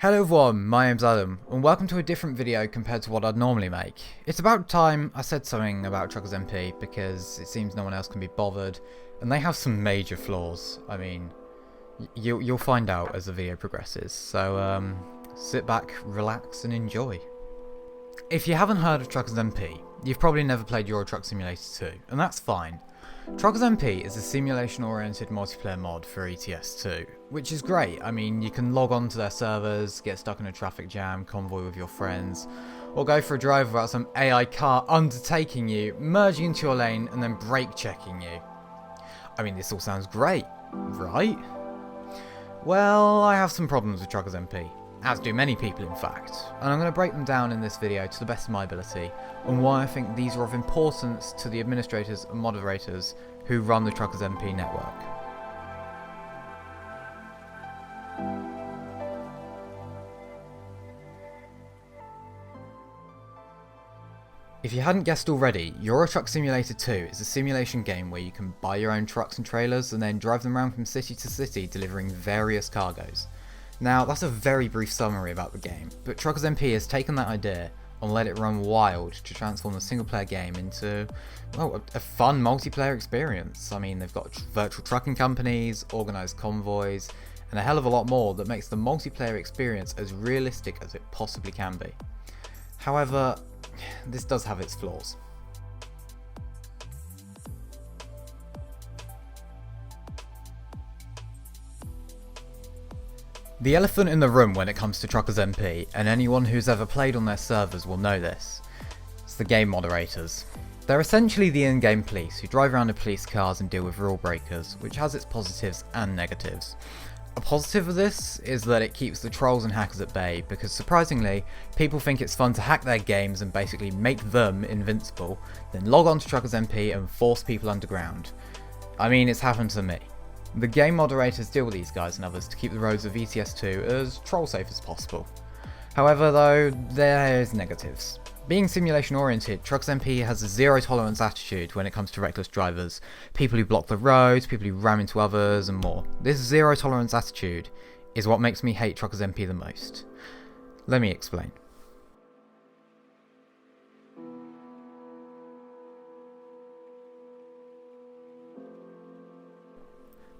Hello everyone, my name's Adam, and welcome to a different video compared to what I'd normally make. It's about time I said something about TruckersMP because it seems no one else can be bothered, and they have some major flaws. I mean, you'll find out as the video progresses, so sit back, relax, and enjoy. If you haven't heard of TruckersMP, you've probably never played Euro Truck Simulator 2, and that's fine. TruckersMP is a simulation-oriented multiplayer mod for ETS2, which is great. I mean, you can log on to their servers, get stuck in a traffic jam, convoy with your friends, or go for a drive without some AI car undertaking you, merging into your lane, and then brake checking you. I mean, this all sounds great, right? Well, I have some problems with TruckersMP, as do many people in fact, and I'm going to break them down in this video to the best of my ability, and why I think these are of importance to the administrators and moderators who run the TruckersMP network. If you hadn't guessed already, Euro Truck Simulator 2 is a simulation game where you can buy your own trucks and trailers and then drive them around from city to city delivering various cargoes. Now, that's a very brief summary about the game, but TruckersMP has taken that idea and let it run wild to transform the single player game into, well, a fun multiplayer experience. I mean, they've got virtual trucking companies, organised convoys, and a hell of a lot more that makes the multiplayer experience as realistic as it possibly can be. However, this does have its flaws. The elephant in the room when it comes to TruckersMP, and anyone who's ever played on their servers will know this, it's the game moderators. They're essentially the in-game police who drive around in police cars and deal with rule breakers, which has its positives and negatives. A positive of this is that it keeps the trolls and hackers at bay, because surprisingly, people think it's fun to hack their games and basically make them invincible, then log on to TruckersMP and force people underground. I mean, it's happened to me. The game moderators deal with these guys and others to keep the roads of ETS2 as troll safe as possible. However though, there's negatives. Being simulation oriented, TruckersMP has a zero tolerance attitude when it comes to reckless drivers, people who block the roads, people who ram into others and more. This zero tolerance attitude is what makes me hate TruckersMP the most. Let me explain.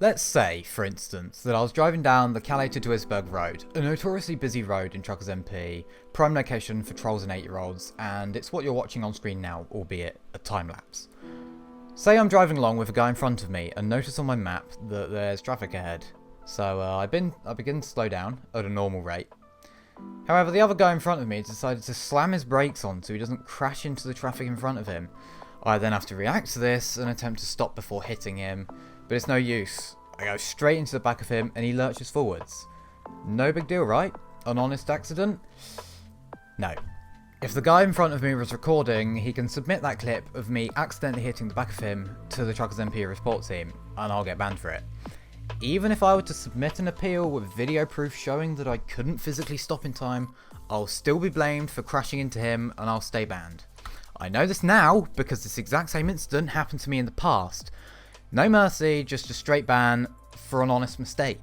Let's say, for instance, that I was driving down the Calais to Duisburg road, a notoriously busy road in TruckersMP, prime location for trolls and 8-year-olds, and it's what you're watching on screen now, albeit a time-lapse. Say I'm driving along with a guy in front of me and notice on my map that there's traffic ahead, so I begin to slow down at a normal rate. However, the other guy in front of me decided to slam his brakes on so he doesn't crash into the traffic in front of him. I then have to react to this and attempt to stop before hitting him, but it's no use. I go straight into the back of him and he lurches forwards. No big deal, right? An honest accident? No. If the guy in front of me was recording, he can submit that clip of me accidentally hitting the back of him to the TruckersMP report team, and I'll get banned for it. Even if I were to submit an appeal with video proof showing that I couldn't physically stop in time, I'll still be blamed for crashing into him and I'll stay banned. I know this now because this exact same incident happened to me in the past. No mercy, just a straight ban for an honest mistake.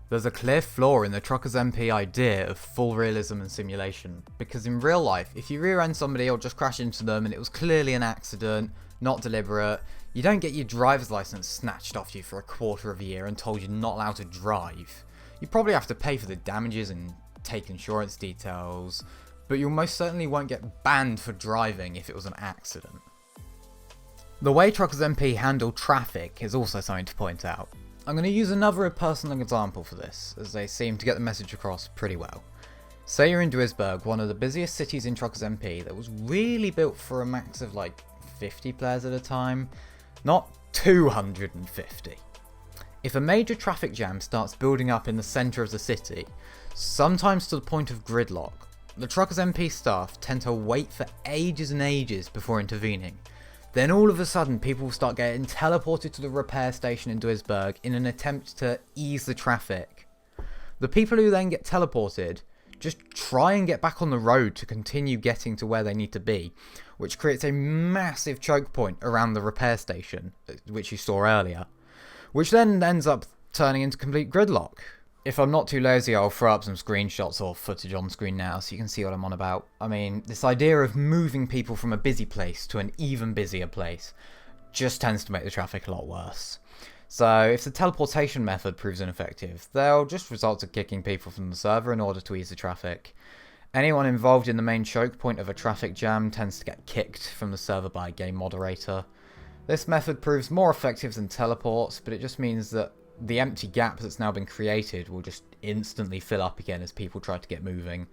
There's a clear flaw in the TruckersMP idea of full realism and simulation, because in real life, if you rear-end somebody or just crash into them and it was clearly an accident, not deliberate, you don't get your driver's license snatched off you for a quarter of a year and told you're not allowed to drive. You probably have to pay for the damages and take insurance details, but you most certainly won't get banned for driving if it was an accident. The way TruckersMP handle traffic is also something to point out. I'm going to use another personal example for this, as they seem to get the message across pretty well. Say you're in Duisburg, one of the busiest cities in TruckersMP that was really built for a max of like 50 players at a time, not 250. If a major traffic jam starts building up in the centre of the city, sometimes to the point of gridlock, the TruckersMP staff tend to wait for ages and ages before intervening. Then all of a sudden people will start getting teleported to the repair station in Duisburg in an attempt to ease the traffic. The people who then get teleported just try and get back on the road to continue getting to where they need to be, which creates a massive choke point around the repair station, which you saw earlier, which then ends up turning into complete gridlock. If I'm not too lazy, I'll throw up some screenshots or footage on screen now so you can see what I'm on about. I mean, this idea of moving people from a busy place to an even busier place just tends to make the traffic a lot worse. So if the teleportation method proves ineffective, they'll just result to kicking people from the server in order to ease the traffic. Anyone involved in the main choke point of a traffic jam tends to get kicked from the server by a game moderator. This method proves more effective than teleports, but it just means that the empty gap that's now been created will just instantly fill up again as people try to get moving,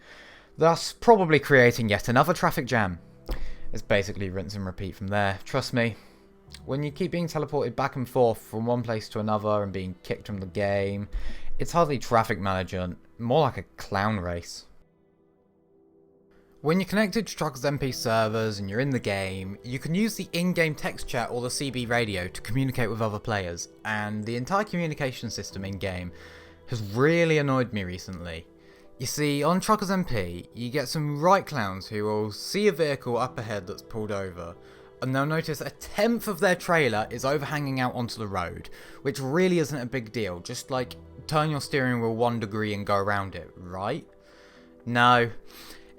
thus probably creating yet another traffic jam. It's basically rinse and repeat from there. Trust me, when you keep being teleported back and forth from one place to another and being kicked from the game, it's hardly traffic management, more like a clown race. When you're connected to TruckersMP servers and you're in the game, you can use the in-game text chat or the CB radio to communicate with other players, and the entire communication system in-game has really annoyed me recently. You see, on TruckersMP, you get some right clowns who will see a vehicle up ahead that's pulled over, and they'll notice a tenth of their trailer is overhanging out onto the road, which really isn't a big deal, just like turn your steering wheel 1 degree and go around it, right? No.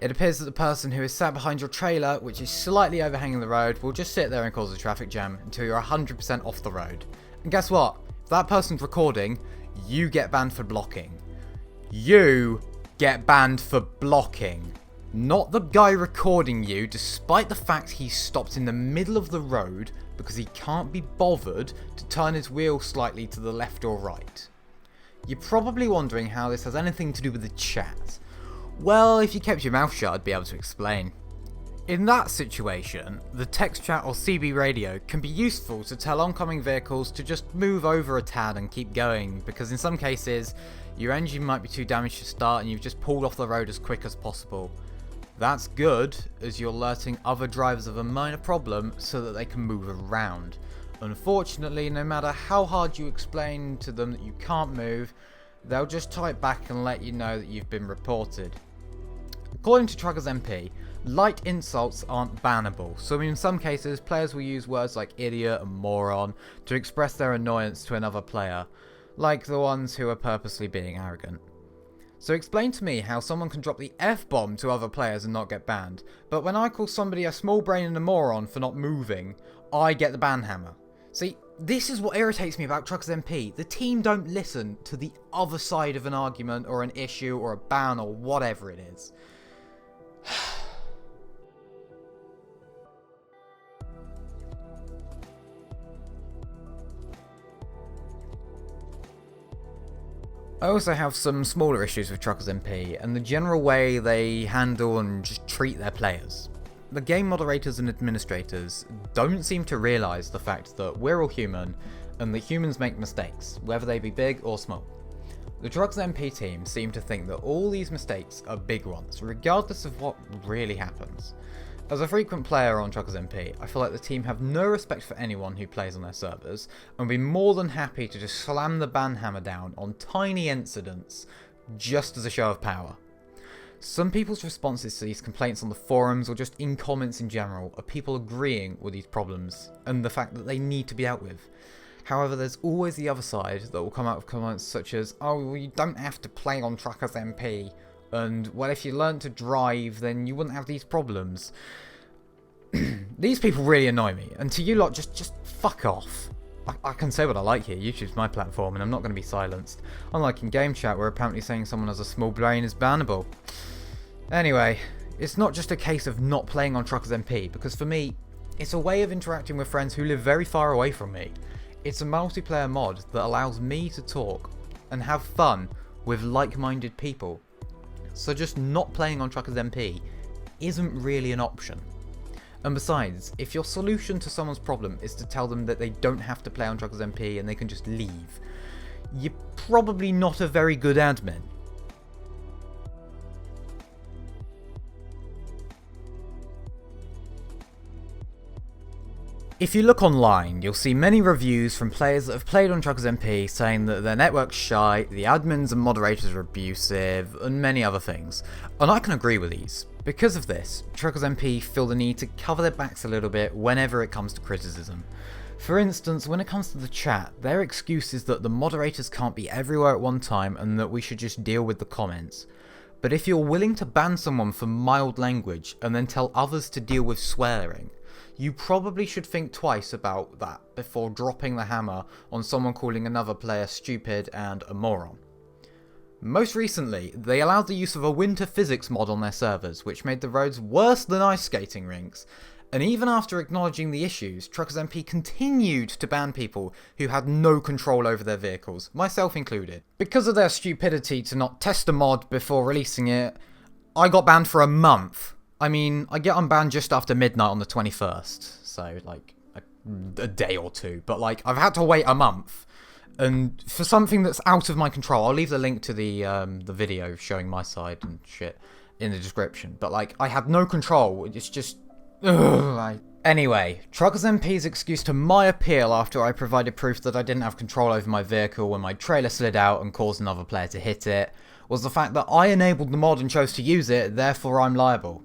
It appears that the person who is sat behind your trailer, which is slightly overhanging the road, will just sit there and cause a traffic jam until you're 100% off the road. And guess what? If that person's recording, you get banned for blocking. You get banned for blocking. Not the guy recording you, despite the fact he's stopped in the middle of the road because he can't be bothered to turn his wheel slightly to the left or right. You're probably wondering how this has anything to do with the chat. Well, if you kept your mouth shut, I'd be able to explain. In that situation, the text chat or CB radio can be useful to tell oncoming vehicles to just move over a tad and keep going, because in some cases, your engine might be too damaged to start and you've just pulled off the road as quick as possible. That's good, as you're alerting other drivers of a minor problem so that they can move around. Unfortunately, no matter how hard you explain to them that you can't move, they'll just type back and let you know that you've been reported. According to TruckersMP, light insults aren't bannable, so in some cases players will use words like idiot and moron to express their annoyance to another player, like the ones who are purposely being arrogant. So explain to me how someone can drop the F-bomb to other players and not get banned, but when I call somebody a small brain and a moron for not moving, I get the ban hammer. See, this is what irritates me about TruckersMP. The team don't listen to the other side of an argument or an issue or a ban or whatever it is. I also have some smaller issues with TruckersMP and the general way they handle and just treat their players. The game moderators and administrators don't seem to realise the fact that we're all human and that humans make mistakes, whether they be big or small. The TruckersMP team seem to think that all these mistakes are big ones, regardless of what really happens. As a frequent player on TruckersMP, I feel like the team have no respect for anyone who plays on their servers, and would be more than happy to just slam the ban hammer down on tiny incidents, just as a show of power. Some people's responses to these complaints on the forums, or just in comments in general, are people agreeing with these problems, and the fact that they need to be dealt with. However, there's always the other side that will come out with comments such as, oh, well, you don't have to play on TruckersMP, and, well, if you learned to drive, then you wouldn't have these problems. These people really annoy me, and to you lot, just fuck off. I can say what I like here, YouTube's my platform, and I'm not going to be silenced. Unlike in game chat, where apparently saying someone has a small brain is bannable. Anyway, it's not just a case of not playing on TruckersMP, because for me, it's a way of interacting with friends who live very far away from me. It's a multiplayer mod that allows me to talk and have fun with like-minded people. So just not playing on TruckersMP isn't really an option. And besides, if your solution to someone's problem is to tell them that they don't have to play on TruckersMP and they can just leave, you're probably not a very good admin. If you look online, you'll see many reviews from players that have played on TruckersMP saying that their network's shy, the admins and moderators are abusive, and many other things. And I can agree with these. Because of this, TruckersMP feel the need to cover their backs a little bit whenever it comes to criticism. For instance, when it comes to the chat, their excuse is that the moderators can't be everywhere at one time and that we should just deal with the comments. But if you're willing to ban someone for mild language and then tell others to deal with swearing, you probably should think twice about that before dropping the hammer on someone calling another player stupid and a moron. Most recently, they allowed the use of a winter physics mod on their servers, which made the roads worse than ice skating rinks. And even after acknowledging the issues, TruckersMP continued to ban people who had no control over their vehicles, myself included. Because of their stupidity to not test a mod before releasing it, I got banned for a month. I mean, I get unbanned just after midnight on the 21st, so like a day or two, but like I've had to wait a month. And for something that's out of my control, I'll leave the link to the video showing my side and shit in the description. But like, I had no control. It's just, Anyway, TruckersMP's excuse to my appeal after I provided proof that I didn't have control over my vehicle when my trailer slid out and caused another player to hit it was the fact that I enabled the mod and chose to use it, therefore I'm liable.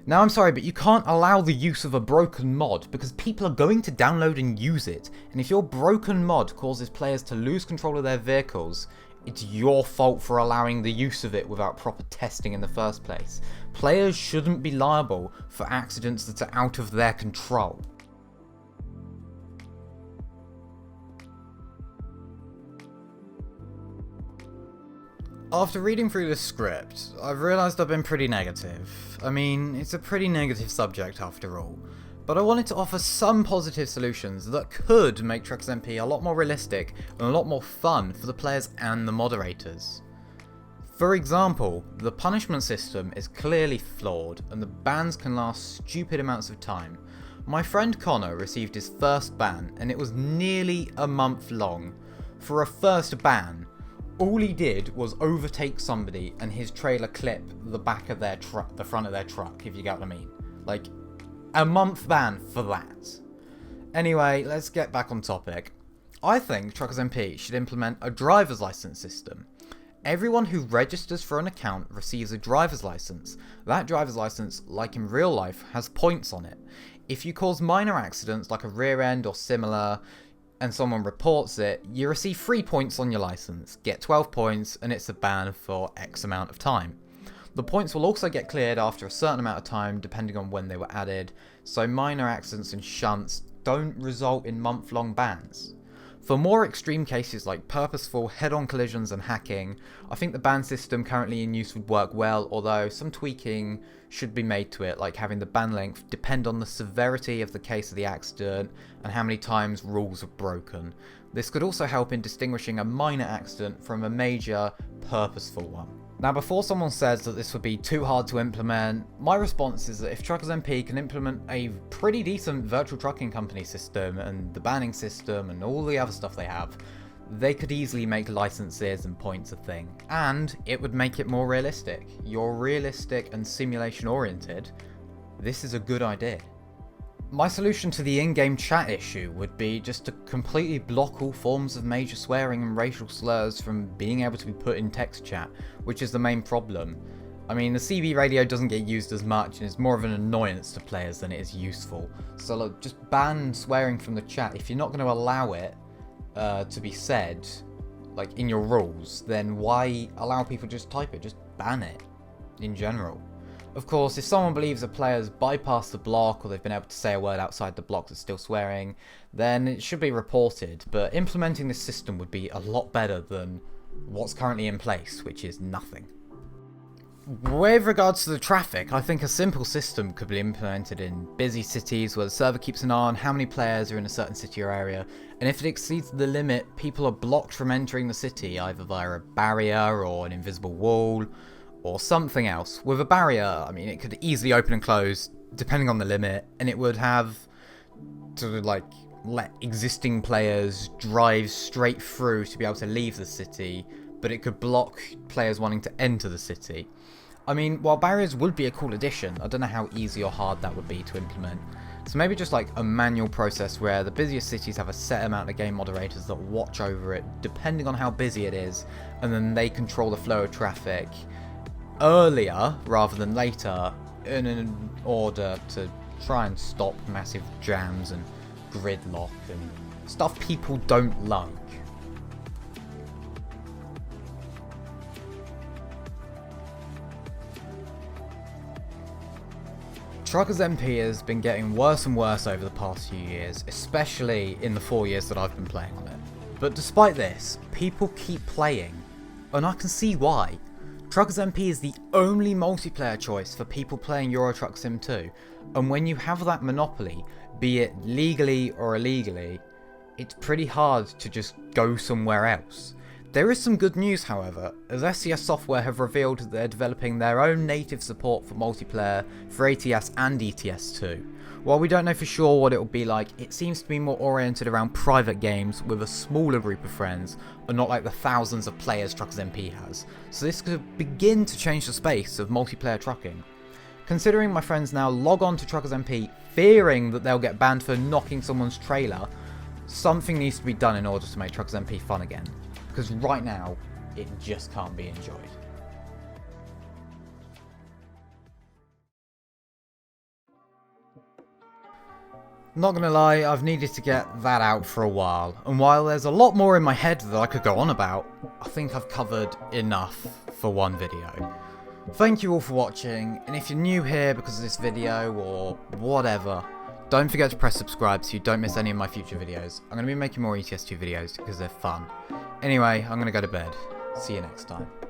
Now I'm sorry, but you can't allow the use of a broken mod because people are going to download and use it, and if your broken mod causes players to lose control of their vehicles, it's your fault for allowing the use of it without proper testing in the first place. Players shouldn't be liable for accidents that are out of their control. After reading through this script, I've realised I've been pretty negative. I mean, it's a pretty negative subject after all. But I wanted to offer some positive solutions that could make TruckersMP a lot more realistic and a lot more fun for the players and the moderators. For example, the punishment system is clearly flawed and the bans can last stupid amounts of time. My friend Connor received his first ban and it was nearly a month long. For a first ban, all he did was overtake somebody and his trailer clip the back of their truck, the front of their truck, if you get what I mean. Like, a month ban for that. Anyway, let's get back on topic. I think TruckersMP should implement a driver's license system. Everyone who registers for an account receives a driver's license. That driver's license, like in real life, has points on it. If you cause minor accidents like a rear end or similar, and someone reports it, you receive 3 points on your license, get 12 points, and it's a ban for X amount of time. The points will also get cleared after a certain amount of time depending on when they were added, so minor accidents and shunts don't result in month-long bans. For more extreme cases like purposeful head-on collisions and hacking, I think the ban system currently in use would work well, although some tweaking should be made to it, like having the ban length depend on the severity of the case of the accident and how many times rules are broken. This could also help in distinguishing a minor accident from a major, purposeful one. Now, before someone says that this would be too hard to implement, my response is that if TruckersMP can implement a pretty decent virtual trucking company system and the banning system and all the other stuff they have, they could easily make licenses and points a thing. And it would make it more realistic. You're realistic and simulation oriented. This is a good idea. My solution to the in-game chat issue would be just to completely block all forms of major swearing and racial slurs from being able to be put in text chat, which is the main problem. I mean, the CB radio doesn't get used as much and is more of an annoyance to players than it is useful. So look, just ban swearing from the chat. If you're not going to allow it to be said, like in your rules, then why allow people to just type it? Just ban it in general. Of course, if someone believes a player's bypassed the block or they've been able to say a word outside the block that's still swearing, then it should be reported, but implementing this system would be a lot better than what's currently in place, which is nothing. With regards to the traffic, I think a simple system could be implemented in busy cities where the server keeps an eye on how many players are in a certain city or area, and if it exceeds the limit, people are blocked from entering the city either via a barrier or an invisible wall, or something else. With a barrier, I mean, it could easily open and close, depending on the limit, and it would have to, like, let existing players drive straight through to be able to leave the city, but it could block players wanting to enter the city. I mean, while barriers would be a cool addition, I don't know how easy or hard that would be to implement. So maybe just like a manual process where the busiest cities have a set amount of game moderators that watch over it, depending on how busy it is, and then they control the flow of traffic earlier rather than later in order to try and stop massive jams and gridlock and stuff people don't like. TruckersMP has been getting worse and worse over the past few years, especially in the 4 years that I've been playing on it. But despite this, people keep playing, and I can see why. TruckersMP is the only multiplayer choice for people playing Euro Truck Sim 2, and when you have that monopoly, be it legally or illegally, it's pretty hard to just go somewhere else. There is some good news, however, as SCS Software have revealed that they're developing their own native support for multiplayer for ATS and ETS 2. While we don't know for sure what it will be like, it seems to be more oriented around private games with a smaller group of friends, and not like the thousands of players TruckersMP has. So this could begin to change the space of multiplayer trucking. Considering my friends now log on to TruckersMP fearing that they'll get banned for knocking someone's trailer, something needs to be done in order to make TruckersMP fun again. Because right now, it just can't be enjoyed. Not gonna lie, I've needed to get that out for a while, and while there's a lot more in my head that I could go on about, I think I've covered enough for one video. Thank you all for watching, and if you're new here because of this video or whatever, don't forget to press subscribe so you don't miss any of my future videos. I'm going to be making more ETS2 videos because they're fun. Anyway, I'm going to go to bed. See you next time.